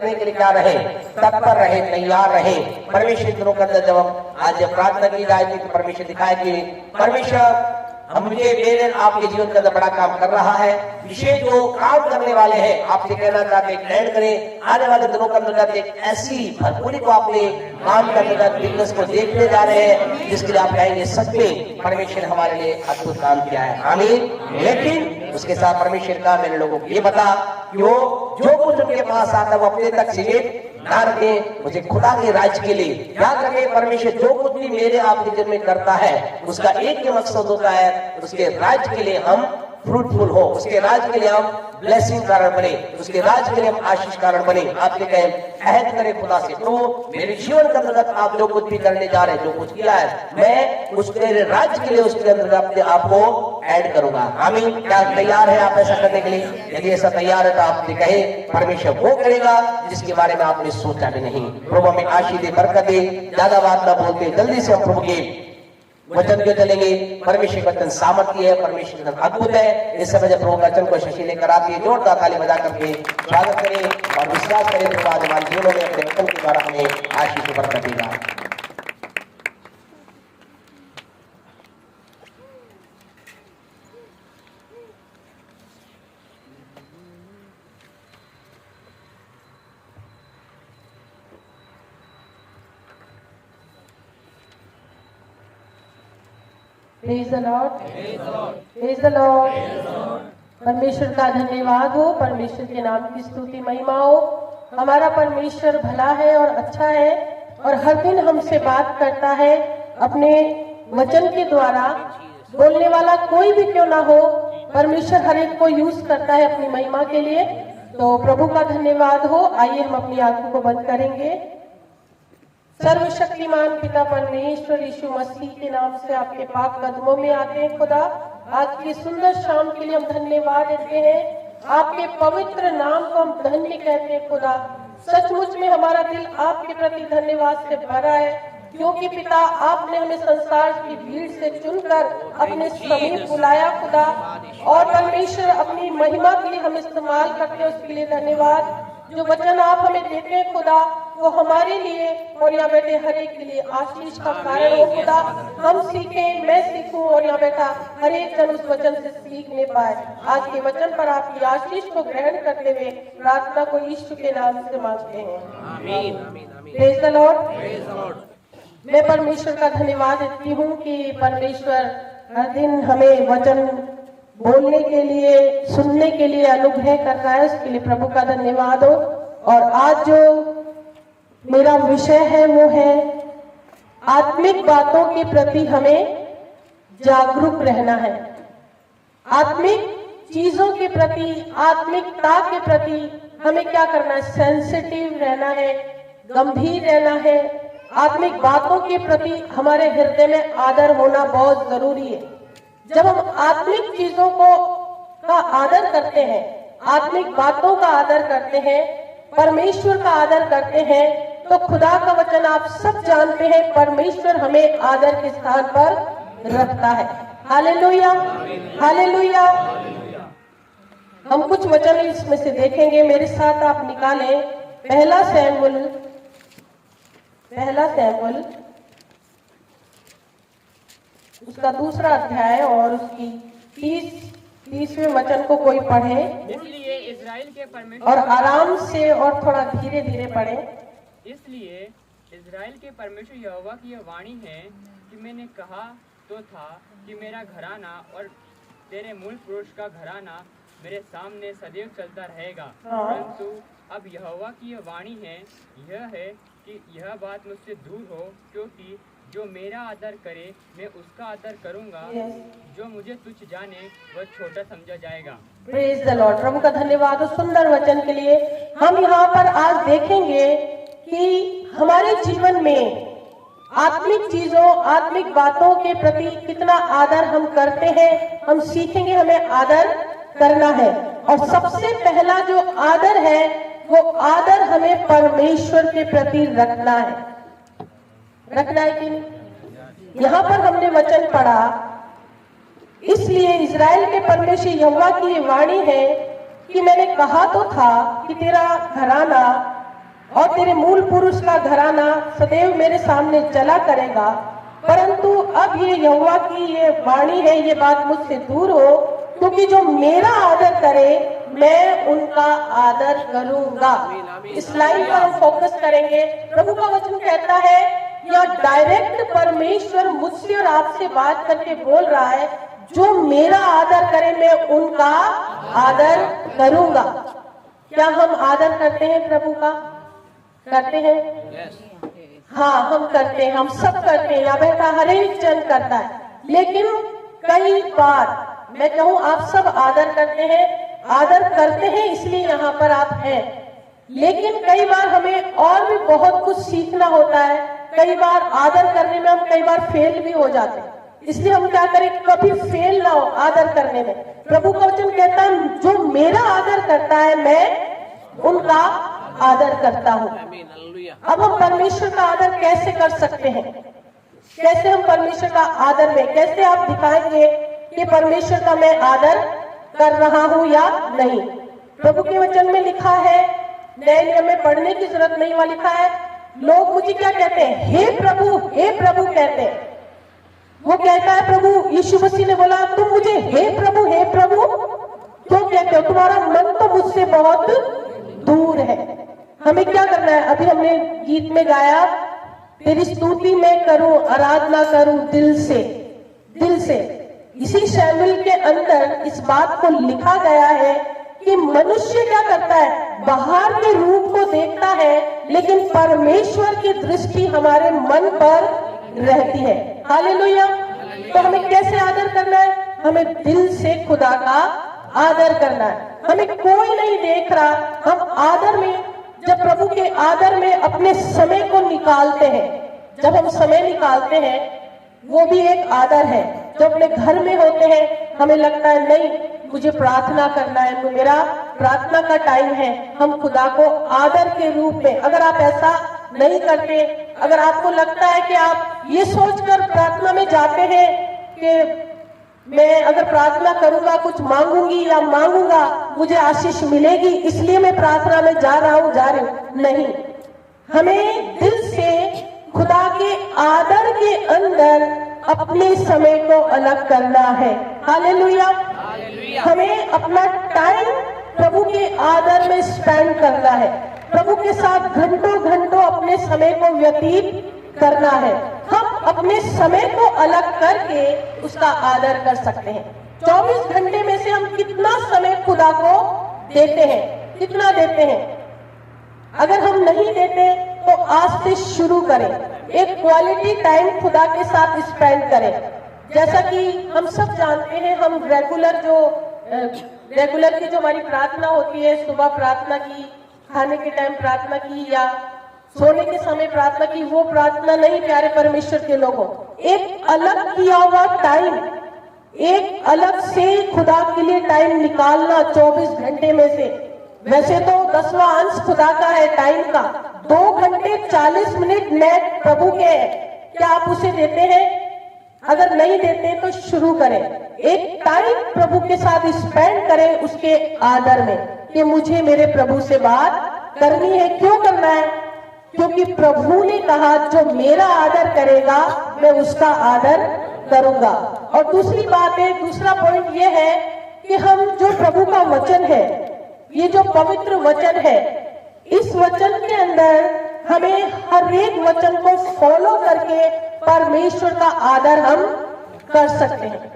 करने के लिए क्या रहे, तत्पर रहे, तैयार रहे। परमेश्वर दिनों के अंदर जब हम आज प्रार्थना की जाएगी तो परमेश्वर दिखाए कि परमेश्वर मुझे मेरे आपके जीवन के अंदर बड़ा काम कर रहा है। विशेष जो काम करने वाले हैं आपसे कहना चाहते हैं, ग्रहण करें। आने वाले दिनों के अंदर एक ऐसी भरपूरी को आपने काम के अंदर बिजनेस को देखने जा रहे हैं जिसके लिए आप कहेंगे सच में परमेश्वर हमारे लिए अद्भुत काम किया है। आमीन। लेकिन उसके साथ परमेश्वर का मेरे लोगों को ये बता कि वो जो कुछ उनके पास आता है वो अपने तक सीमित ना रखे, मुझे खुदा के राज्य के लिए याद रखे। परमेश्वर जो कुछ भी मेरे आपके जीवन में करता है उसका एक ही मकसद होता है, उसके राज्य के लिए हम फ्रूटफुल हो, उसके राज्य के लिए हम ब्लेसिंग कारण बने, उसके राज्य के लिए हम आशीष कारण बने। आप ये कहें अहद करें खुदा से, तो मेरे जीवन के अंतर्गत आप जो कुछ भी करने जा रहे हैं, जो कुछ किया है, मैं उस मेरे राज्य के लिए उसके अंतर्गत अपने आप को ऐड करूंगा। आमीन। क्या तैयार है आप ऐसा करने के लिए? यदि ऐसा तैयार है तो आपने कहे परमेश्वर वो करेगा जिसके बारे में आपने सोचा भी नहीं। प्रभु हमें आशीष दे, बरकत दे। ज्यादा बात ना बोलते जल्दी से हम प्रभु के वचन के चलेंगे। परमेश्वर का वचन सामर्थ्य है, परमेश्वर का अद्भुत है। इस समय जब प्रभु वचन को शशि लेकर आती है, जोरदार ताली बजा करके स्वागत करें और विश्वास करें प्रभु आज हमारे जीवनों में अपने वचन के द्वारा हमें आशीष बरकत देगा। Praise the Lord. Praise the Lord. परमेश्वर का धन्यवाद हो, परमेश्वर के नाम की स्तुति महिमा हो। हमारा परमेश्वर भला है और अच्छा है और हर दिन हमसे बात करता है अपने वचन के द्वारा। बोलने वाला कोई भी क्यों ना हो, परमेश्वर हर एक को यूज करता है अपनी महिमा के लिए। तो प्रभु का धन्यवाद हो। आइए हम अपनी आंखों को बंद करेंगे। सर्वशक्तिमान पिता परमेश्वर यीशु मसीह के नाम से आपके पाक कदमों में आते हैं खुदा। आज की सुंदर शाम के लिए हम धन्यवाद देते हैं। आपके पवित्र नाम को हम धन्य कहते हैं खुदा। सचमुच में हमारा दिल आपके प्रति धन्यवाद से भरा है, क्योंकि पिता आपने हमें संसार की भीड़ से चुनकर अपने समीप बुलाया खुदा, और परमेश्वर अपनी महिमा के लिए हम इस्तेमाल करते हैं। उसके लिए धन्यवाद। जो वचन आप हमें देते हैं खुदा, वो हमारे लिए और यहाँ बैठे हर एक के लिए आशीष का कारण हो खुदा। हम सीखें, मैं सीखूं और यहाँ बैठा हर एक जन उस वचन से सीखने पाए। आज के वचन पर आपकी आशीष को ग्रहण करते हुए प्रार्थना को यीशु के नाम से मांगते हैं। Praise the Lord. मैं परमेश्वर का धन्यवाद देती हूँ कि परमेश्वर हर दिन हमें वचन बोलने के लिए, सुनने के लिए अनुग्रह कर रहा है। उसके लिए प्रभु का धन्यवाद हो। और आज जो मेरा विषय है वो है आत्मिक बातों के प्रति हमें जागरूक रहना है। आत्मिक चीजों के प्रति, आत्मिकता के प्रति हमें क्या करना है? सेंसिटिव रहना है, गंभीर रहना है। आत्मिक बातों के प्रति हमारे हृदय में आदर होना बहुत जरूरी है। जब हम आत्मिक चीजों का आदर करते हैं, आत्मिक बातों का आदर करते हैं, परमेश्वर का आदर करते हैं, तो खुदा का वचन आप सब जानते हैं, परमेश्वर हमें आदर के स्थान पर रखता है। Hallelujah, hallelujah. हम कुछ वचन इसमें से देखेंगे। मेरे साथ आप निकालें पहला सैमुएल उसका 2रा अध्याय और उसकी 30वें वचन को कोई पढ़े। इसलिए इज़राइल के परमेश्वर और आराम से और थोड़ा धीरे धीरे पढ़े। इसलिए इज़राइल के परमेश्वर यहोवा की यह वाणी है कि मैंने कहा तो था कि मेरा घराना और तेरे मूल पुरुष का घराना मेरे सामने सदैव चलता रहेगा। परंतु अब यहोवा की यह वाणी है, यह है कि यह बात मुझसे दूर हो, क्योंकि जो मेरा आदर करे मैं उसका आदर करूंगा, जो मुझे तुच्छ जाने वह छोटा समझा जाएगा। Praise the Lord. प्रभु का धन्यवाद उस सुंदर वचन के लिए। हम यहाँ पर आज देखेंगे कि हमारे जीवन में आत्मिक चीजों, आत्मिक बातों के प्रति कितना आदर हम करते हैं। हम सीखेंगे हमें आदर करना है। और सबसे पहला जो आदर है वो आदर हमें परमेश्वर के प्रति रखना है। रखना है कि नहीं? यहाँ पर हमने वचन पढ़ा, इसलिए इज़राइल के परमेश्वर यहोवा की ये वाणी है कि मैंने कहा तो था कि तेरा घराना और तेरे मूल पुरुष का घराना सदैव मेरे सामने चला करेगा। परंतु अब ये यहोवा की ये वाणी है, ये बात मुझसे दूर हो, क्योंकि जो मेरा आदर करे मैं उनका आदर करूंगा। इस लाइन पर हम फोकस करेंगे। प्रभु का वचन कहता है या डायरेक्ट परमेश्वर मुझसे और आपसे बात करके बोल रहा है, जो मेरा आदर करे मैं उनका आदर करूंगा। क्या हम आदर करते हैं प्रभु का? करते हैं? हाँ, हम करते हैं, हम सब करते हैं, या बेटा हर एक जन करता है। लेकिन कई बार मैं कहूँ आप सब आदर करते हैं इसलिए यहाँ पर आप हैं। लेकिन कई बार हमें और भी बहुत कुछ सीखना होता है। कई बार आदर करने में हम कई बार फेल भी हो जाते हैं, इसलिए हम क्या करें, कभी फेल ना हो आदर करने में। प्रभु का वचन कहता है जो मेरा आदर करता है मैं उनका आदर करता हूँ। अब हम परमेश्वर का आदर कैसे कर सकते हैं? कैसे हम परमेश्वर का आदर में, कैसे आप दिखाएंगे कि परमेश्वर का मैं आदर कर रहा हूँ या नहीं? प्रभु के वचन में लिखा है, नए नियम में पढ़ने की जरूरत नहीं, वहां लिखा है लोग मुझे क्या कहते हैं, हे प्रभु कहते हैं। वो कहता है प्रभु यीशु मसीह ने बोला तुम मुझे हे प्रभु क्यों कहते हो? तुम्हारा मन तो मुझसे बहुत दूर है। हमें क्या करना है? अभी हमने गीत में गाया, तेरी स्तुति मैं करूं, आराधना करूं दिल से। इसी शैमिल के अंदर इस बात को लिखा गया है कि मनुष्य क्या करता है, बाहर के रूप को देखता है, लेकिन परमेश्वर की दृष्टि हमारे मन पर रहती है। हालेलुया। तो हमें कैसे आदर करना है? हमें दिल से खुदा का आदर करना है। हमें कोई नहीं देख रहा, हम आदर में, जब प्रभु के आदर में अपने समय को निकालते हैं, जब हम समय निकालते हैं वो भी एक आदर है। जब अपने घर में होते हैं हमें लगता है नहीं मुझे प्रार्थना करना है, मेरा प्रार्थना का टाइम है, हम खुदा को आदर के रूप में, अगर आप ऐसा नहीं करते, अगर आपको लगता है कि आप ये सोचकर प्रार्थना में जाते हैं कि मैं अगर प्रार्थना करूंगा कुछ मांगूंगी या मांगूंगा मुझे आशीष मिलेगी इसलिए मैं प्रार्थना में जा रही हूं, नहीं। हमें दिल से खुदा के आदर के अंदर अपने समय को अलग करना है। हालेलुया। हमें अपना टाइम प्रभु के आदर में स्पेंड करना है, प्रभु के साथ घंटों अपने समय को व्यतीत करना है। हम अपने समय को अलग करके उसका आदर कर सकते हैं। 24 घंटे में से हम कितना समय खुदा को देते हैं, कितना देते हैं? अगर हम नहीं देते तो आज से शुरू करें, एक क्वालिटी टाइम खुदा के साथ स्पेंड करें। जैसा कि हम सब जानते हैं, हम रेगुलर की जो हमारी प्रार्थना होती है, सुबह प्रार्थना की, खाने के टाइम प्रार्थना की या सोने के समय प्रार्थना की, वो प्रार्थना नहीं प्यारे परमेश्वर के लोगों। एक अलग किया हुआ टाइम, एक अलग से खुदा के लिए टाइम निकालना 24 घंटे में से। वैसे तो 10वां अंश खुदा का है टाइम का, 2 घंटे 40 मिनट नेट प्रभु के है। क्या आप उसे देते हैं? अगर नहीं देते तो शुरू करें, एक टाइम प्रभु के साथ स्पेंड करें उसके आदर में, कि मुझे मेरे प्रभु से बात करनी है। क्यों करना है? क्योंकि प्रभु ने कहा जो मेरा आदर करेगा मैं उसका आदर करूंगा। और दूसरी बात है, दूसरा पॉइंट ये है कि हम जो प्रभु का वचन है, ये जो पवित्र वचन है, इस वचन के अंदर हमें हर एक वचन को फॉलो करके परमेश्वर का आदर हम कर सकते हैं।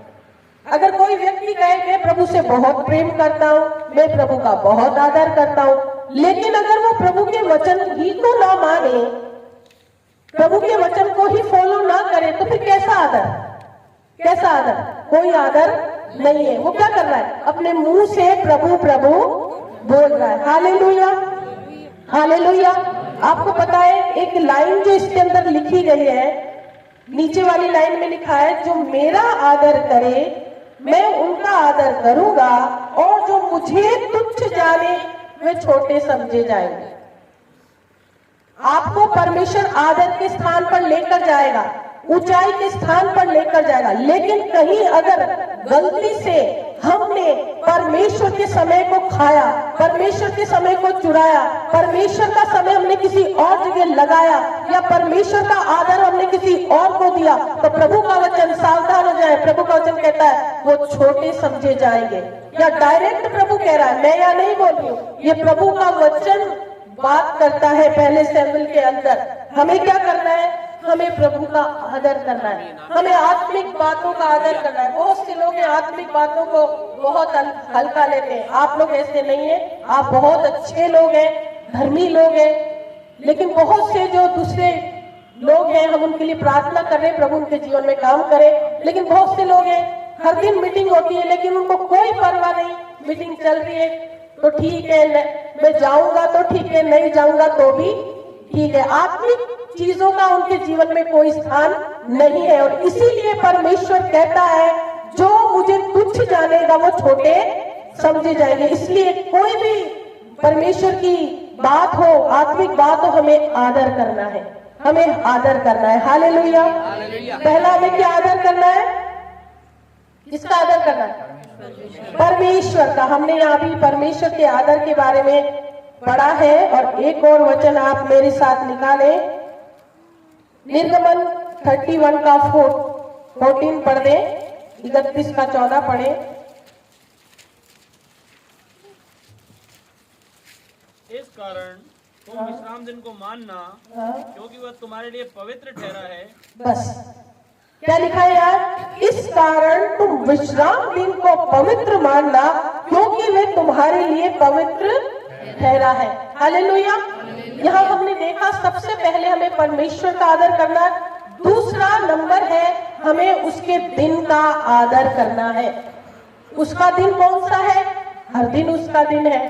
अगर कोई व्यक्ति कहे मैं प्रभु से बहुत प्रेम करता हूँ, मैं प्रभु का बहुत आदर करता हूँ, लेकिन अगर वो प्रभु के वचन ही को ना माने, प्रभु के वचन को ही फॉलो ना करे, तो फिर कैसा आदर? कैसा आदर? कोई आदर नहीं है। वो क्या कर रहा है? अपने मुंह से प्रभु प्रभु बोल रहा है। Hallelujah, hallelujah. आपको पता है एक लाइन जो इसके अंदर लिखी गई है, नीचे वाली लाइन में लिखा है जो मेरा आदर करे मैं उनका आदर करूंगा, और जो मुझे तुच्छ जाने वे छोटे समझे जाएंगे। आपको परमेश्वर आदर के स्थान पर लेकर जाएगा, ऊंचाई के स्थान पर लेकर जाएगा, लेकिन कहीं अगर गलती से हमने परमेश्वर के समय को खाया, परमेश्वर के समय को चुराया, परमेश्वर का समय हमने किसी और जगह लगाया, या परमेश्वर का आदर हमने किसी और को दिया, तो प्रभु का वचन, सावधान हो जाए, प्रभु का वचन कहता है वो छोटे समझे जाएंगे। या डायरेक्ट प्रभु कह रहा है, मैं या नहीं बोल रही हूँ, ये प्रभु का वचन बात करता है पहले सैमुएल के अंदर। हमें क्या करना है? हमें प्रभु का आदर करना है, हमें आत्मिक बातों का आदर करना है। बहुत से लोग आत्मिक बातों को बहुत हल्का लेते हैं। आप लोग ऐसे नहीं हैं, आप बहुत अच्छे लोग हैं, धर्मी लोग हैं, लेकिन बहुत से जो दूसरे लोग हैं, हम उनके लिए प्रार्थना कर रहे हैं, प्रभु उनके जीवन में काम करे। लेकिन बहुत से लोग हैं, हर दिन मीटिंग होती है लेकिन उनको कोई परवाह नहीं, मीटिंग चल रही है तो ठीक है, मैं जाऊंगा तो ठीक है, नहीं जाऊंगा तो भी ठीक है। आत्मिक चीजों का उनके जीवन में कोई स्थान नहीं है। और इसीलिए परमेश्वर कहता है जो मुझे तुच्छ जानेगा वो छोटे समझे जाएंगे। इसलिए कोई भी परमेश्वर की बात हो, आत्मिक बात हो, हमें आदर करना है, हमें आदर करना है। हालेलुया। पहला हमें क्या आदर करना है? किसका आदर करना है? परमेश्वर का। हमने यहाँ भी परमेश्वर के आदर के बारे में पढ़ा है। और एक और वचन आप मेरे साथ निकालें, निर्गमन 31 का 14 पढ़ दें, 31 का 14 पढ़े। इस कारण तुम विश्राम दिन को मानना, क्योंकि वह तुम्हारे लिए पवित्र ठहरा है। बस क्या लिखा है यार? इस कारण तुम विश्राम दिन को पवित्र मानना, क्योंकि वे तुम्हारे लिए पवित्र ठहरा है। हालेलुया। यहाँ हमने देखा सबसे पहले हमें परमेश्वर का आदर करना, दूसरा नंबर है हमें उसके दिन का आदर करना है। उसका दिन कौन सा है? हर दिन उसका दिन है।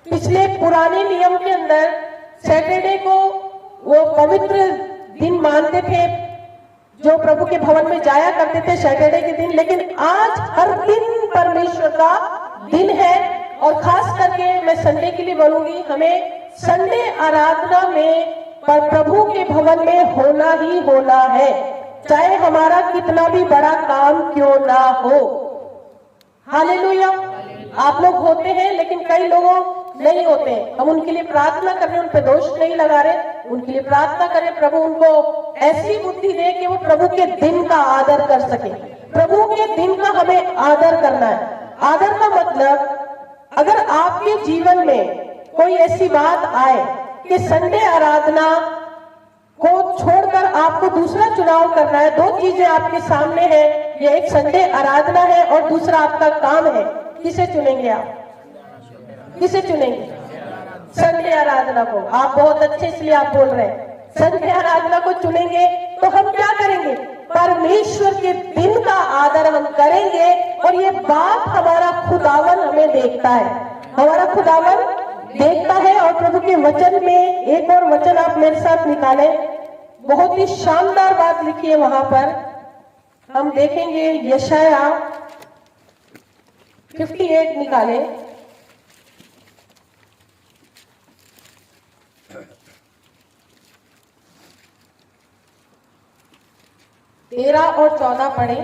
पिछले पुराने नियम के अंदर सैटरडे को वो पवित्र दिन मानते थे, जो प्रभु के भवन में जाया करते थे सैटरडे के दिन। लेकिन आज हर दिन परमेश्वर का दिन है। और खास करके मैं संडे के लिए बोलूंगी, हमें संडे आराधना में प्रभु के भवन में होना ही होना है, चाहे हमारा कितना भी बड़ा काम क्यों ना हो। हालेलुया। आप लोग होते हैं लेकिन कई लोगों नहीं होते। हम उनके लिए प्रार्थना कर रहे हैं, उन पे दोष नहीं लगा रहे, उनके लिए प्रार्थना करें प्रभु उनको ऐसी बुद्धि दे कि वो प्रभु के दिन का आदर कर सके। प्रभु के दिन का हमें आदर करना है। आदर का मतलब, अगर आपके जीवन में कोई ऐसी बात आए कि संडे आराधना को छोड़कर आपको दूसरा चुनाव करना है, दो चीजें आपके सामने है, ये एक संडे आराधना है और दूसरा आपका काम है, किसे चुनेंगे आप? किसे चुनेंगे? संडे आराधना को। आप बहुत अच्छे इसलिए आप बोल रहे हैं संडे आराधना को चुनेंगे। तो हम क्या करेंगे? परमेश्वर के दिन का आदर हम करेंगे। और ये बात हमारा खुदावन हमें देखता है, हमारा खुदावन देखता है। और प्रभु के वचन में एक और वचन आप मेरे साथ निकालें, बहुत ही शानदार बात लिखी है वहां पर। हम देखेंगे यशाया 58 निकालें, 13 और 14 पढ़े।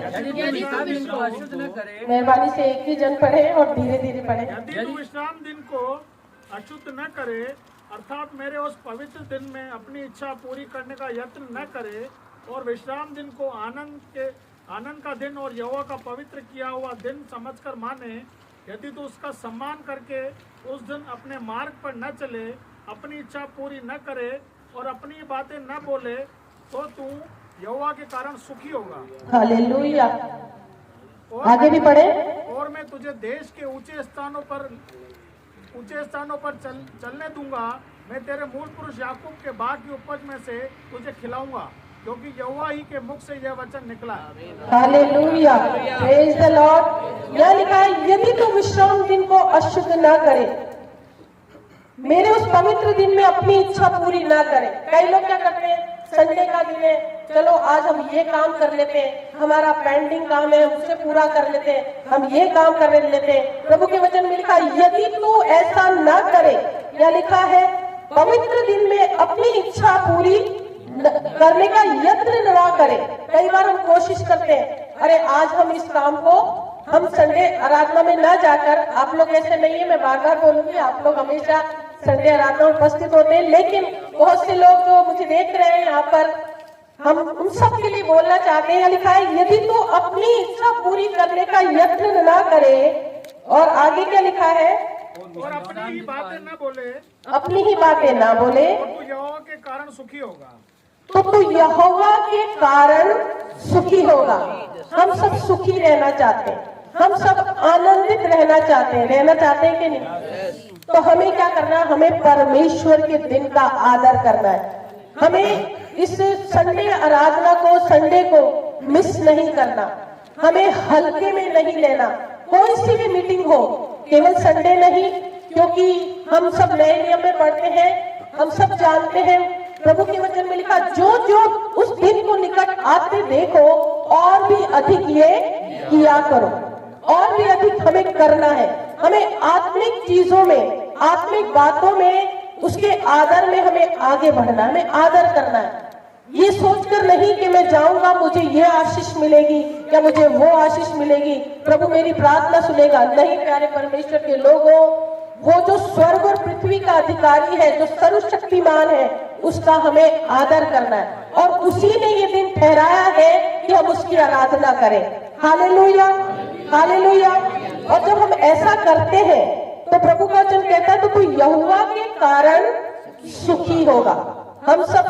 मेहरबानी से एक ही जन पढ़े और धीरे धीरे पढ़े। यदि तू विश्राम दिन को अशुद्ध न करे, अर्थात मेरे उस पवित्र दिन में अपनी इच्छा पूरी करने का यत्न न करे, और विश्राम दिन को आनंद का दिन और यहोवा का पवित्र किया हुआ दिन समझकर माने, यदि तू उसका सम्मान करके उस दिन अपने मार्ग पर न चले, अपनी इच्छा पूरी न करे और अपनी बातें न बोले, तो तू यहोवा के कारण सुखी होगा। हालेलुया। आगे भी पढ़े। और मैं तुझे देश के ऊंचे स्थानों पर चलने दूंगा। मैं तेरे मूल पुरुष याकूब के बाग की उपज में से तुझे खिलाऊंगा, क्योंकि यहोवा ही के मुख से यह वचन निकला है। Hallelujah, praise the Lord. यह लिखा है, यदि तू विश्राम दिन को अशुद्ध न करे, मेरे उस पवित्र दिन में अपनी इच्छा पूरी ना करे। कई लोग क्या करते हैं, संडे का दिन है, चलो आज हम ये काम कर लेते हैं, हमारा पेंडिंग काम है हम उसे पूरा कर लेते हैं, हम ये काम कर लेते हैं। प्रभु के वचन में लिखा, यदि तू ऐसा न करे, या लिखा है पवित्र दिन में अपनी इच्छा पूरी करने का यत्न न करे। कई बार हम कोशिश करते हैं, अरे आज हम इस काम को हम संडे आराधना में न जाकर, आप लोग ऐसे नहीं है, मैं बार बार बोलूंगी, आप लोग हमेशा संडे आराधना में उपस्थित होते हैं, लेकिन बहुत से लोग जो मुझे देख रहे हैं यहाँ पर, हम उन सब के लिए बोलना चाहते हैं, लिखा है यदि तो अपनी इच्छा पूरी करने का यत्न न करे, और आगे क्या लिखा है, और अपनी ही बातें न बोले, अपनी ही बातें ना बोले, तो यहोवा के कारण सुखी होगा। तो तू यहोवा के कारण सुखी होगा। हम सब सुखी रहना चाहते हैं, हम सब आनंदित रहना चाहते हैं, कि नहीं? तो हमें क्या करना है? हमें परमेश्वर के दिन का आदर करना है। हमें इस संडे आराधना को, संडे को मिस नहीं करना, हमें हल्के में नहीं लेना। कोई सी भी मीटिंग हो, केवल संडे नहीं, क्योंकि हम सब नए नियम में पढ़ते हैं, हम सब जानते हैं, प्रभु के वचन में लिखा, जो जो उस दिन को निकट आते देखो और भी अधिक ये किया करो, और भी अधिक हमें करना है। हमें आत्मिक चीजों में, आत्मिक बातों में, उसके आदर में हमें आगे बढ़ना है, हमें आदर करना है। ये सोचकर नहीं कि मैं जाऊंगा मुझे ये आशीष मिलेगी या मुझे वो आशीष मिलेगी, प्रभु मेरी प्रार्थना सुनेगा। नहीं प्यारे परमेश्वर के लोगों, वो जो स्वर्ग और पृथ्वी का अधिकारी है, जो सर्वशक्तिमान है, उसका हमें आदर करना है, और उसी ने ये दिन ठहराया है कि हम उसकी आराधना करें। Hallelujah, hallelujah. और जब हम ऐसा करते हैं तो प्रभु का वचन कहता है, तो तू यहोवा के कारण सुखी होगा। हम सब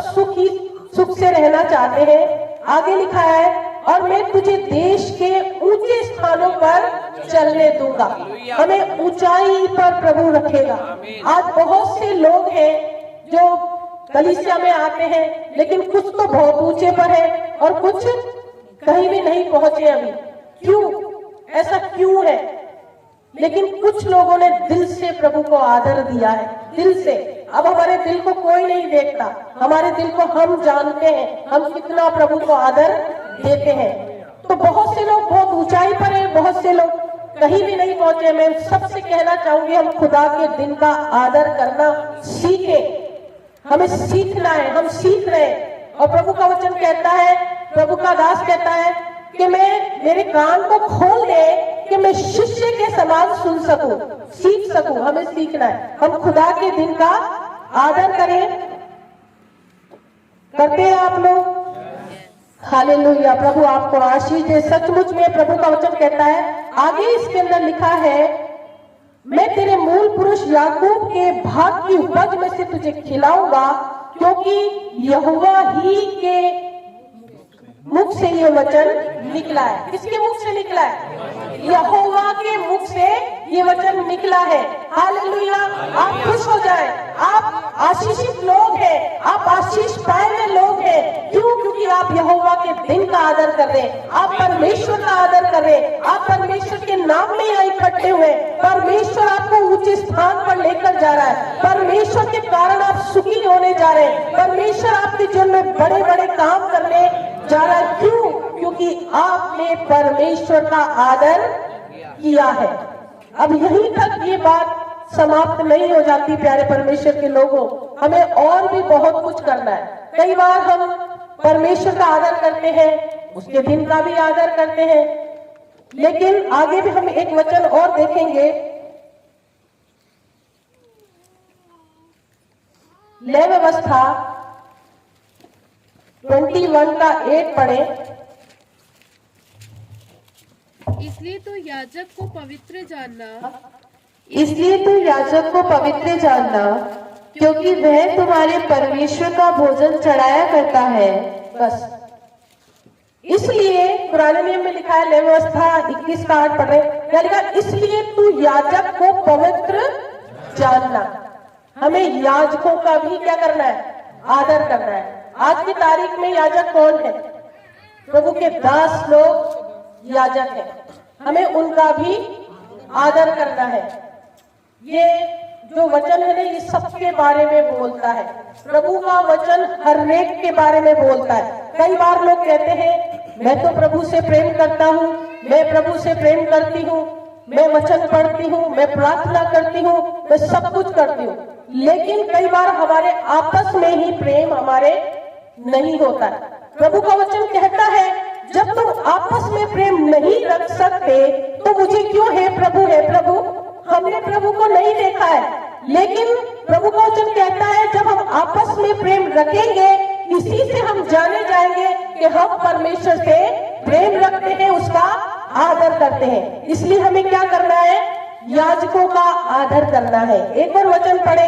सुख से रहना चाहते हैं। आगे लिखा है, और मैं तुझे देश के ऊंचे स्थानों पर चलने दूंगा। हमें ऊंचाई पर प्रभु रखेगा। आज बहुत से लोग हैं जो कलीसिया में आते हैं, लेकिन कुछ तो बहुत ऊंचे पर है और कुछ कहीं भी नहीं पहुंचे अभी। क्यों? ऐसा क्यों है? लेकिन कुछ लोगों ने दिल से प्रभु को आदर दिया है, दिल से। अब हमारे दिल को कोई नहीं देखता, हमारे दिल को हम जानते हैं, हम कितना प्रभु को आदर देते हैं। तो बहुत से लोग बहुत ऊंचाई पर हैं, बहुत से लोग कहीं भी नहीं पहुंचे। मैं सबसे कहना चाहूंगी, हम खुदा के दिन का आदर करना सीखें। हमें सीखना है, हम सीख रहे हैं। और प्रभु का वचन कहता है, प्रभु का दास कहता है कि मैं, मेरे कान को खोल दे कि मैं शिष्य के समान सुन सकूं, सीख सकूं। हमें सीखना है, हम खुदा के दिन का आदर करें। करते हैं आप लोग? हालेलुया। प्रभु आपको आशीष दे। सचमुच में प्रभु का वचन कहता है, आगे इसके अंदर लिखा है, मैं तेरे मूल पुरुष याकूब के भाग की उपज में से तुझे खिलाऊंगा, क्योंकि यहोवा ही के मुख से ये वचन निकला है। किसके मुख से निकला है? यहोवा के मुख से ये वचन निकला है। हालेलुया। आप खुश हो जाएं, आप आशीषित लोग हैं, आप आशीष पाए हुए लोग हैं। क्यों? क्योंकि आप यहोवा के दिन का आदर कर रहे हैं, आप परमेश्वर का आदर कर रहे हैं, आप परमेश्वर के नाम में यहाँ इकट्ठे हुए। परमेश्वर आपको ऊंचे स्थान पर लेकर जा रहा है, परमेश्वर के कारण आप सुखी होने जा रहे हैं, परमेश्वर आपके जीवन में बड़े बड़े काम करने जा रहा है। क्यों? क्योंकि आपने परमेश्वर का आदर किया है। अब यहीं तक ये बात समाप्त नहीं हो जाती प्यारे परमेश्वर के लोगों, हमें और भी बहुत कुछ करना है। कई बार हम परमेश्वर का आदर करते हैं, उसके दिन का भी आदर करते हैं, लेकिन आगे भी हम एक वचन और देखेंगे। लय व्यवस्था 21 का 8 पढ़े। इसलिए तो याजक को पवित्र जानना, इसलिए तो याजक को पवित्र जानना, क्योंकि वह तुम्हारे परमेश्वर का भोजन चढ़ाया करता है। बस इसलिए पुराने नियम में लिखा है, लय व्यवस्था 21 का 8 पढ़े, क्या लिखा? इसलिए तू याजक को पवित्र जानना। हमें याजकों का भी क्या करना है? आदर करना है। आज की तारीख में याजक कौन है? प्रभु के दास लोग याजक हैं, हमें उनका भी आदर करना है। ये जो वचन है ना, ये सबके बारे में बोलता है। प्रभु का वचन हर एक के बारे में बोलता है। कई बार लोग कहते हैं, मैं तो प्रभु से प्रेम करता हूँ, मैं प्रभु से प्रेम करती हूँ, मैं वचन पढ़ती हूँ, मैं प्रार्थना करती हूँ, मैं सब कुछ करती हूँ, लेकिन कई बार हमारे आपस में ही प्रेम हमारे नहीं होता है। प्रभु का वचन कहता है, जब तुम आपस में प्रेम नहीं रख सकते तो मुझे क्यों हे प्रभु हमने प्रभु को नहीं देखा है, लेकिन प्रभु का वचन कहता है जब हम आपस में प्रेम रखेंगे इसी से हम जाने जाएंगे कि हम परमेश्वर से प्रेम रखते हैं, उसका आदर करते हैं। इसलिए हमें क्या करना है, याजकों का आदर करना है। एक और वचन पढ़े,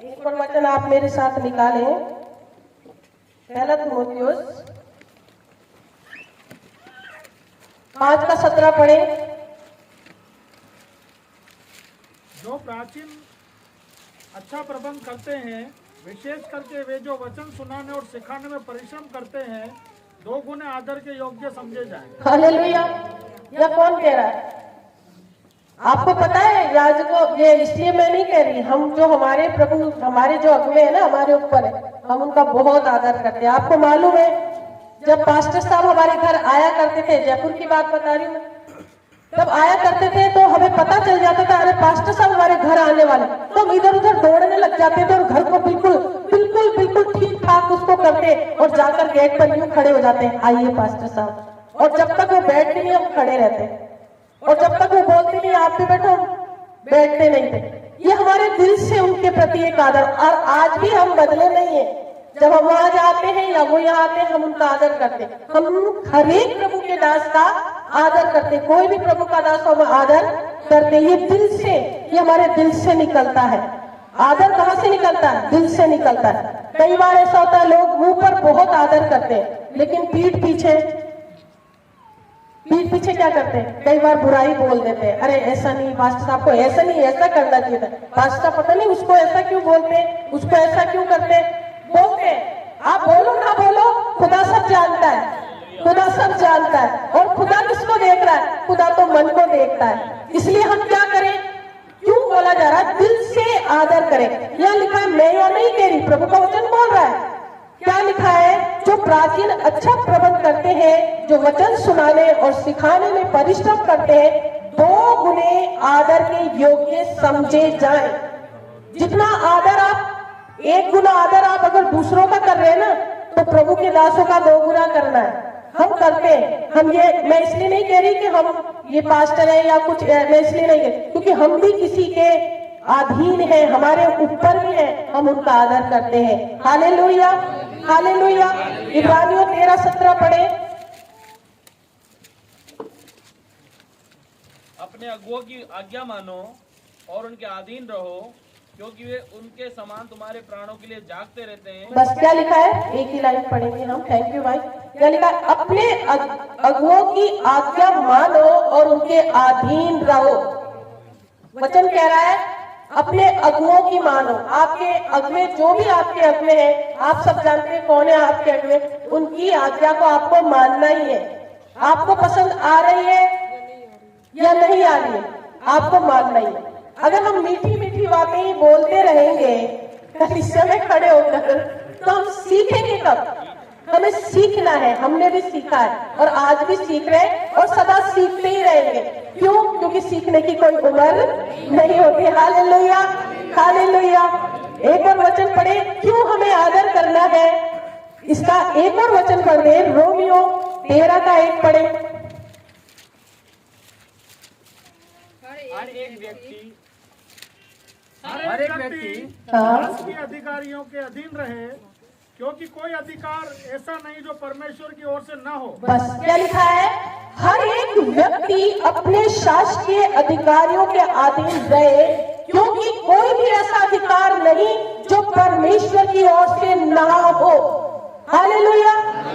एक और वचन आप मेरे साथ निकालें, पहला तीमुथियुस 5:17 पढ़े। जो प्राचीन अच्छा प्रबंध करते हैं, विशेष करके वे जो वचन सुनाने और सिखाने में परिश्रम करते हैं, 2 गुने आदर के योग्य समझे जाएंगे। हालेलुया। यह कौन कह रहा है? आपको पता है याजकों, ये इसलिए मैं नहीं कह रही, हम जो हमारे प्रभु, हमारे जो अगुवे है ना, हमारे ऊपर है, हम उनका बहुत आदर करते हैं। आपको मालूम है जब पास्टर साहब हमारे घर आया करते थे, जयपुर की बात बता रही हूँ, जब आया करते थे तो हमें पता चल जाता था अरे पास्टर साहब हमारे घर आने वाले, तो हम इधर उधर दौड़ने लग जाते थे और घर को बिल्कुल बिल्कुल बिल्कुल ठीक ठाक उसको करते और जाकर गेट पर यूं खड़े हो जाते हैं, आइए पास्टर साहब। और जब तक वो बैठते नहीं हम खड़े रहते, और जब तक वो बोलते नहीं आप भी बैठो, बैठते नहीं थे। ये हमारे दिल से उनके प्रति एक आदर, और आज भी हम बदले नहीं है। जब हम वहां जाते हैं या वो यहाँ आते हैं हम उनका आदर करते हैं। हम हर एक प्रभु के दास का आदर करते, कोई भी प्रभु का दास हम आदर करते। ये दिल से, ये हमारे दिल से निकलता है। आदर कहाँ से निकलता है? दिल से निकलता है। कई बार ऐसा होता है लोग मुंह पर बहुत आदर करते हैं लेकिन पीठ पीछे क्या करते हैं? कई बार बुराई बोल देते हैं, अरे ऐसा नहीं पास्टर साहब को, ऐसा नहीं, ऐसा करना चाहिए था। पास्टर साहब पता नहीं उसको ऐसा क्यों बोलते हैं, उसको ऐसा क्यों करते हैं, बोलते हैं। आप बोलो ना बोलो, खुदा सब जानता है, खुदा सब जानता है। और खुदा किसको देख रहा है? खुदा तो मन को देखता है। इसलिए हम क्या करें? क्यों बोला जा रहा है? दिल से आदर करें। यह लिखा है, मैं यह नहीं कह रही, प्रभु का वचन बोल रहा है। क्या लिखा है? जो प्राचीन अच्छा प्रबंध करते हैं, जो वचन सुनाने और सिखाने में परिश्रम करते हैं, 2 गुने आदर के योग्य समझे जाएं। जितना आदर आप, 1 गुना आदर आप अगर दूसरों का कर रहे हैं ना, तो प्रभु के दासों का 2 गुना करना है। हम करते हैं। हम ये, मैं इसलिए नहीं कह रही कि हम ये पास्टर है या कुछ, मैं इसलिए नहीं कह रही क्योंकि हम भी किसी के अधीन है, हमारे ऊपर भी है, हम उनका आदर करते हैं। Hallelujah, hallelujah. इब्रानियों 13:17 पढ़े। अपने अगुओं की आज्ञा मानो और उनके अधीन रहो, क्योंकि वे उनके समान तुम्हारे प्राणों के लिए जागते रहते हैं। बस क्या लिखा है? एक ही लाइन पढ़ेंगे हम। थैंक यू भाई। क्या लिखा है? अपने अगुओं की आज्ञा मानो और उनके अधीन रहो। वचन कह रहा है अपने अगुओं की मानो। आपके अगुए, जो भी आपके अगुए हैं, आप सब जानते हैं कौन है आपके अगुए, उनकी आज्ञा को आपको मानना ही है। आपको पसंद आ रही है या नहीं आ रही है, आपको मानना ही है। अगर हम मीठी मीठी बातें बोलते रहेंगे कलीसिया में खड़े होकर, तो हम सीखेंगे कब? हमें सीखना है, हमने भी सीखा है और आज भी सीख रहे हैं और सदा सीखते ही रहेंगे। क्यों? क्योंकि सीखने की कोई उम्र नहीं होती। Hallelujah, hallelujah. एक और वचन पढ़े, क्यों हमें आदर करना है, इसका एक और वचन पढ़ दे। रोमियो 13:1 पढ़े। हर एक व्यक्ति राष्ट्रीय अधिकारियों के अधीन रहे, क्योंकि कोई अधिकार ऐसा नहीं जो परमेश्वर की ओर से न हो। बस क्या लिखा है? हर एक व्यक्ति अपने शासकीय अधिकारियों के अधीन रहे, क्योंकि कोई भी ऐसा अधिकार नहीं जो परमेश्वर की ओर से न हो। हालेलुया।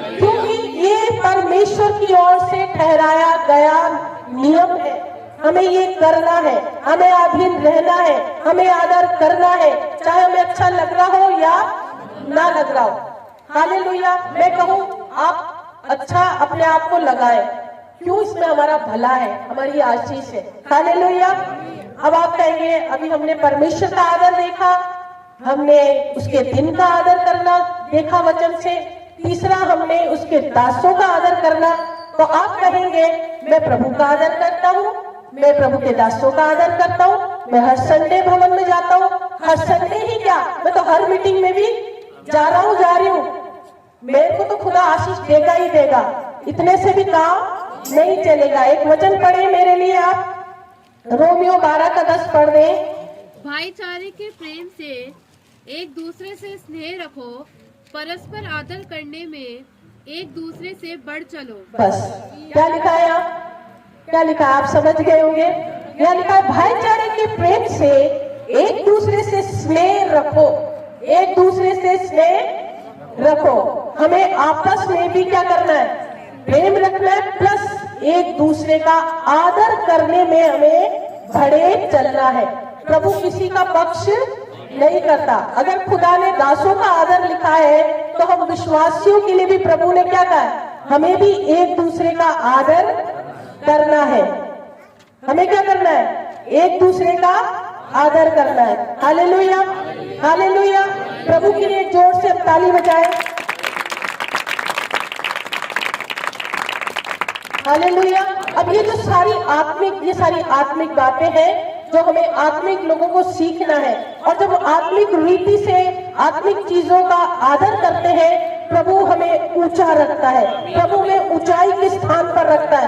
क्योंकि ये परमेश्वर की ओर से ठहराया गया नियम है। हमें ये करना है, हमें अधीन रहना है, हमें आदर करना है, चाहे हमें अच्छा लग रहा हो या ना लग रहा हो। हालेलुया। मैं कहूँ आप अच्छा अपने आप को लगाएं। क्यों? इसमें हमारा भला है, हमारी आशीष है। हालेलुया। अब आप कहेंगे अभी हमने परमेश्वर का आदर देखा, हमने उसके दिन का आदर करना देखा वचन से, तीसरा हमने उसके दासों का आदर करना। तो आप कहेंगे मैं प्रभु का आदर करता हूँ, मैं प्रभु के दासों का आदर करता हूँ, मैं हर संडे भवन में जाता हूँ। हर संडे ही क्या, मैं तो हर मीटिंग में भी जा रही हूँ। मेरे को तो खुदा आशीष देगा ही देगा, इतने से भी काम नहीं चलेगा। एक वचन पढ़े मेरे लिए आप, रोमियो 12 का 10 पढ़ दें। भाईचारे के प्रेम से एक दूसरे से स्नेह रखो, परस्पर आदर करने में एक दूसरे से बढ़ चलो। बस क्या लिखा है यहाँ, क्या लिखा है आप समझ गए होंगे। यहाँ लिखा है भाईचारे के प्रेम से एक दूसरे से स्नेह रखो, एक दूसरे से स्नेह रखो। हमें आपस में भी क्या करना है, प्रेम रखना है, प्लस एक दूसरे का आदर करने में हमें बढ़े चलना है। प्रभु किसी का पक्ष नहीं करता। अगर खुदा ने दासों का आदर लिखा है तो हम विश्वासियों के लिए भी प्रभु ने क्या कहा है, हमें भी एक दूसरे का आदर करना है। हमें क्या करना है, एक दूसरे का आदर करना है। Hallelujah, hallelujah. प्रभु के लिए जोर से ताली बजाएं। हालेलुया। अब ये सारी आत्मिक बातें हैं जो हमें आत्मिक लोगों को सीखना है। और जब आत्मिक रीति से आत्मिक चीजों का आदर करते हैं, प्रभु हमें ऊंचा रखता है, प्रभु हमें ऊंचाई के स्थान पर रखता है।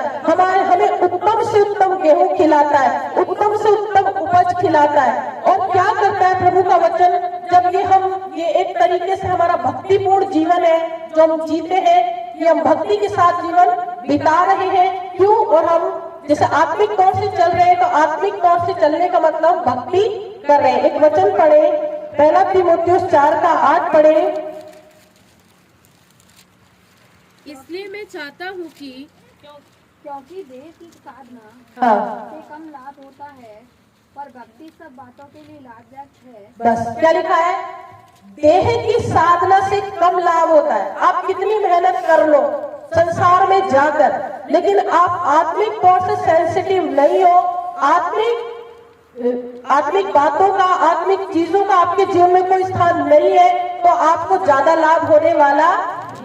हमें उत्तम से उत्तम गेहूं खिलाता है, उत्तम से उत्तम उपज खिलाता है। और क्या करता है प्रभु का वचन, जब ये एक तरीके से हमारा भक्तिपूर्ण जीवन है जो हम जीते हैं, कि हम भक्ति के साथ जीवन बिता रहे हैं। क्यों, और हम जैसे आत्मिक तौर से चल रहे हैं, तो आत्मिक तौर से चलने का मतलब भक्ति कर रहे हैं। एक वचन पढ़े, 1 तीमुथियुस 4 का 8 पढ़े। इसलिए मैं चाहता हूँ कि क्योंकि देह की साधना से कम लाभ होता है, पर भक्ति सब बातों के लिए लाभदायक है। बस क्या लिखा है, देह की साधना से कम लाभ होता है। आप कितनी मेहनत कर लो संसार में जाकर, लेकिन आप आत्मिक तौर से सेंसिटिव नहीं हो, आत्मिक बातों का, आत्मिक चीजों का आपके जीवन में कोई स्थान नहीं है, तो आपको ज्यादा लाभ होने वाला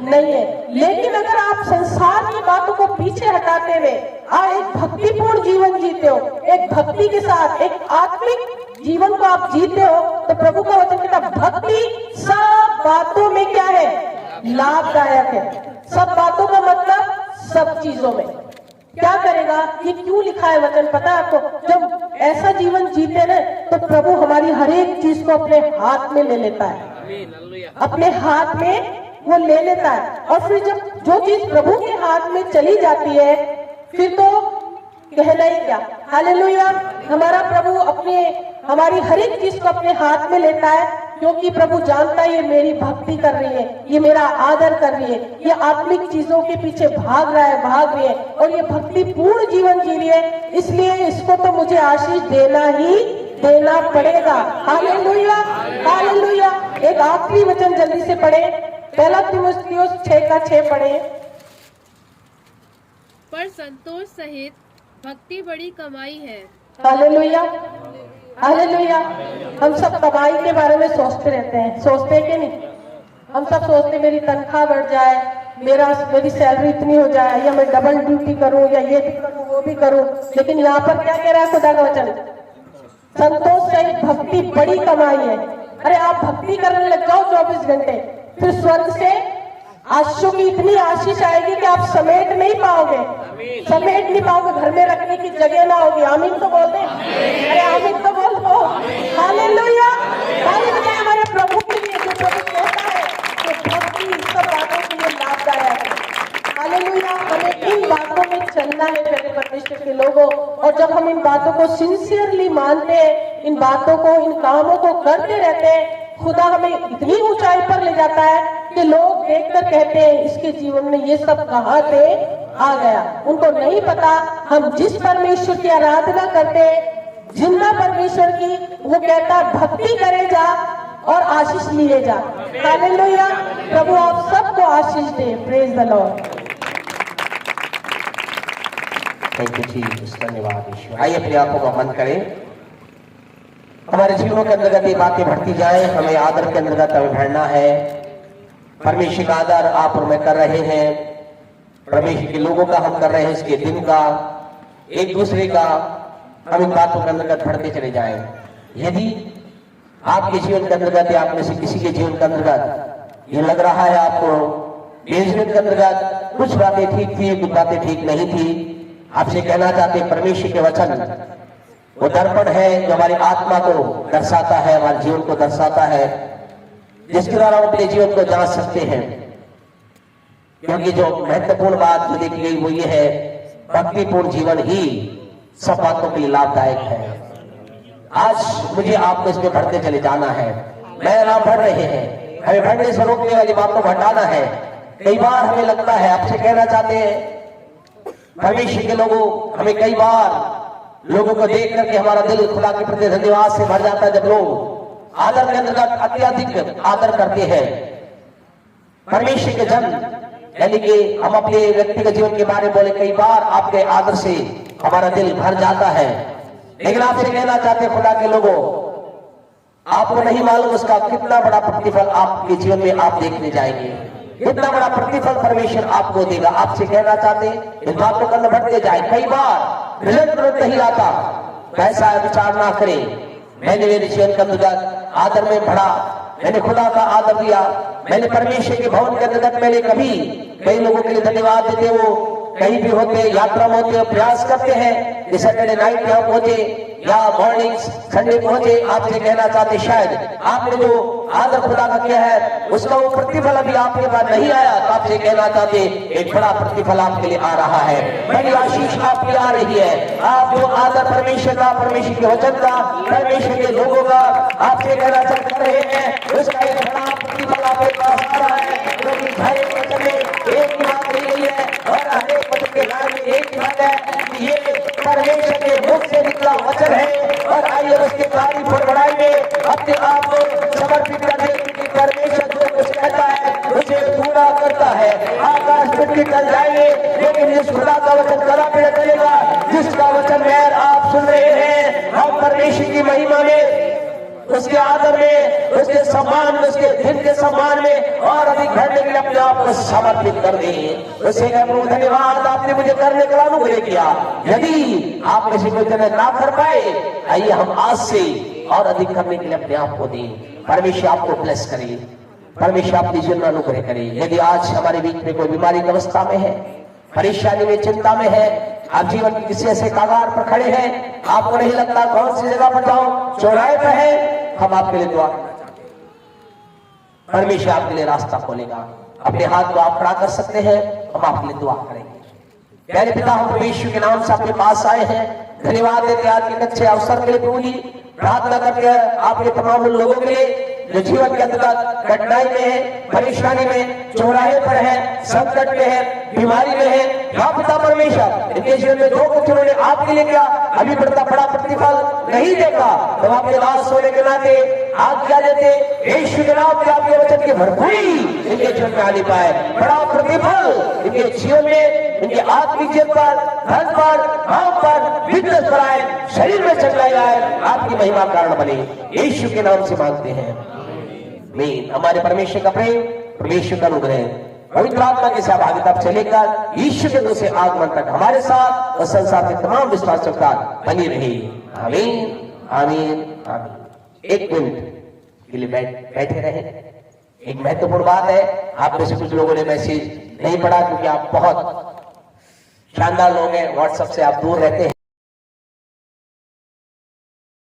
नहीं है। लेकिन अगर आप संसार की बातों को पीछे हटाते हुए एक भक्तिपूर्ण जीवन जीते हो, एक भक्ति के साथ एक आत्मिक जीवन को आप जीते हो, तो प्रभु का वचन कहता है भक्ति सब बातों में क्या है, लाभदायक है। सब बातों का मतलब सब चीजों में। क्या करेगा, ये क्यों लिखा है वचन पता है आपको, जब ऐसा जीवन जीते ना तो प्रभु हमारी हर एक चीज को अपने हाथ में ले लेता है, अपने हाथ में वो ले लेता है। और फिर जब जो चीज प्रभु के हाथ में चली जाती है, फिर तो कहना ही क्या। हालेलुया। हमारा प्रभु हमारी हर एक चीज को अपने हाथ में लेता है, क्योंकि प्रभु जानता है ये मेरी भक्ति कर रही है, ये मेरा आदर कर रही है, ये आत्मिक चीजों के पीछे भाग रही है और ये भक्ति पूर्ण जीवन जी रही है, इसलिए इसको तो मुझे आशीष देना पड़ेगा। Hallelujah, hallelujah. एक आखिरी वचन जल्दी से पढ़े, 1 तीमुथियुस 6 का 6 पढ़े। पर संतोष सहित भक्ति बड़ी कमाई है। Hallelujah, hallelujah. हम सब कमाई के बारे में सोचते रहते हैं, सोचते हैं कि नहीं, हम सब सोचते मेरी तनख्वाह बढ़ जाए, मेरी सैलरी इतनी हो जाए, या मैं डबल ड्यूटी करूं, या ये भी करूं वो भी करूं। लेकिन यहाँ पर क्या कह रहा है खुदा का वचन, संतोष सहित भक्ति बड़ी कमाई है। अरे आप भक्ति करने लग जाओ 24 घंटे, फिर स्वर्ग से आशीषों की इतनी आशीष आएगी कि आप समेट नहीं पाओगे, घर में रखने की जगह ना होगी। आमीन तो बोल दे, अरे आमीन तो बोल दो। Hallelujah, hallelujah. हमारे प्रभु के लिए जो प्रभु कहता है कि भक्ति सब बातों के लिए लाभदायक है। हालेलुया। हमें इन बातों में चलना है प्यारे परमेश्वर के लोगों, और जब हम इन बातों को सिंसियरली मानते हैं, इन बातों को, इन कामों को करते रहते हैं, खुदा हमें इतनी ऊंचाई पर ले जाता है कि लोग देखकर कहते हैं इसके जीवन में ये सब कहाँ से आ गया। उनको नहीं पता हम जिस परमेश्वर की आराधना करते हैं, जिंदा परमेश्वर की, वो कहता है भक्ति करे जा और आशीष लिए जा। हालेलुया। प्रभु आप सबको आशीष दे। Praise the Lord. Thank you Jesus, धन्यवाद ईश्वर। आइए अपनी आंखों को बंद करें। हमारे जीवनों के अंतर्गत ये बातें बढ़ती जाए, हमें आदर के अंतर्गत हमें बढ़ना है। परमेश्वर का आदर आप और मैं कर रहे हैं, परमेश्वर के लोगों का हम कर रहे हैं, इसके दिन का, एक दूसरे का, हम इन बातों के अंतर्गत बढ़ते चले जाएं। यदि आपके जीवन के अंतर्गत या आप में से किसी के जीवन के अंतर्गत ये लग रहा है आपको मेरे जीवन के अंतर्गत कुछ बातें ठीक थी, कुछ बातें ठीक नहीं थी। आपसे कहना चाहते परमेश्वर के वचन वो दर्पण है जो हमारी आत्मा को दर्शाता है, हमारे जीवन को दर्शाता है, जिसके द्वारा हम अपने जीवन को जांच सकते हैं। क्योंकि जो महत्वपूर्ण बात जो देखी गई वो ये है, भक्तिपूर्ण जीवन ही सब बातों के लिए लाभदायक है। आज मुझे आपको इसमें बढ़ते चले जाना है। मैं ना बढ़ रहे हैं, हमें बढ़ने से रोकने वाली बातों को हटाना है। कई बार हमें लगता है, आपसे कहना चाहते हैं परमेश्वर के लोगों, हमें कई बार लोगों को देख करके हमारा दिल खुदा के प्रति धन्यवाद से भर जाता है। जब लोग आदर के अंतर्गत अत्यधिक आदर करते हैं परमेश्वर के जन, यानी कि हम अपने व्यक्तिगत जीवन के बारे में बोले, कई बार आपके आदर से हमारा दिल भर जाता है। लेकिन आपसे कहना चाहते खुदा के लोगों, आपको नहीं मालूम उसका कितना बड़ा प्रतिफल आपके जीवन में आप देखने जाएंगे, कितना बड़ा प्रतिफल परमेश्वर आपको देगा। आपसे कहना चाहते इस बात को करना बढ़ते जाए। कई बार रिजल्ट तुरंत नहीं आता, पैसा विचार ना करें। मैंने मेरे जीवन के अंतर्गत आदर में बढ़ा, मैंने खुदा का आदर दिया, मैंने परमेश्वर के भवन के अंतर्गत मैंने कभी कई लोगों के लिए धन्यवाद देते, वो कहीं भी होते, यात्रा में होते, प्रयास करते हैं कि सैटरडे नाइट यहाँ पहुंचे या मॉर्निंग संडे पहुंचे। आपसे कहना चाहते शायद आपने जो आदर खुदा का किया है उसका वो प्रतिफल अभी आपके पास नहीं आया, तो आपसे कहना चाहते एक बड़ा प्रतिफल आपके लिए आ रहा है, बड़ी आशीष आपकी आ रही है। आप जो आदर परमेश्वर का, परमेश्वर के वचन का, परमेश्वर के लोगों का आपसे कहना चाहते रहे हैं, उसका एक बड़ा प्रतिफल आपके पास आ रहा है। क्योंकि हर एक वचन में एक ही बात रही गई है और हर एक वचन के नाम में एक ही बात है कि ये परमेश्वर के मुख से निकला वचन है। और आइए उसके तारीफ और बड़ाई में अपने आप को समर्पित कर दें कि परमेश्वर जो कुछ कहता है उसे पूरा करता है। आकाश पृथ्वी टल जाएंगे लेकिन जिस खुदा का वचन कदा भी न चलेगा, जिसका वचन मैं आप सुन रहे हैं, हम परमेश्वर की महिमा में, उसके आदर में, उसके सम्मान में, उसके दिन के सम्मान में और अधिक बढ़ने के लिए अपने आप को समर्पित कर दें। उसे प्रभु धन्यवाद, आपने मुझे करने का अनुग्रह किया। यदि आप किसी को ना कर पाए, आइए हम आज से और अधिक करने के लिए अपने आप को दें। परमेश्वर आपको ब्लेस करे, परमेश्वर आपकी जीवन में अनुग्रह करे। यदि आज हमारे बीच में कोई बीमारी की अवस्था में है, परेशानी में, चिंता में है, आप जीवन की किसी ऐसे कागार पर खड़े हैं, आपको नहीं लगता कौन सी जगह पर जाओ, चौराहे पर है, हम आपके लिए दुआ करना चाहते हैं। परमेश्वर आपके लिए रास्ता खोलेगा। अपने हाथ को आप खड़ा कर सकते हैं, हम आपके लिए दुआ करेंगे। प्यारे पिता, हम परमेश्वर के नाम से आपके पास आए हैं, धन्यवाद देते आज के अच्छे अवसर के लिए प्रभु जी, प्रार्थना करके आपके तमाम लोगों के लिए जो जीवन के अंतर्गत कठिनाई में है, परेशानी में, चौराहे पर है, संकट में है, बीमारी में है, या पिता परमेश्वर इनके जीवन में जो कुछ उन्होंने आपके लिए किया अभी बड़ा प्रतिफल नहीं देखा, तो आपके दास होने के नाते आज्ञा देते यीशु के नाम से आपके वचन की भरपूरी इनके जीवन में आने पाए, बड़ा प्रतिफल इनके जीवन में, इनके आत्मिक जीवन पर, धन पर, काम पर, बिजनेस पर आए, शरीर में चला जाए, आपकी महिमा कारण बने। यीशु के नाम से मांगते हैं, आमीन। हमारे परमेश्वर का प्रेम, परमेश्वर का अनुग्रह, पवित्र आत्मा की सहभागिता से लेकर यीशु के दूसरे आगमन तक हमारे साथ और संसार के तमाम विश्वासियों का बनी रही। आमीन, आमीन, आमीन। एक मिनट के लिए बैठे रहे। एक महत्वपूर्ण बात है, आप में से कुछ लोगों ने मैसेज नहीं पढ़ा क्योंकि आप बहुत शानदार लोग हैं, व्हाट्सएप से आप दूर रहते हैं।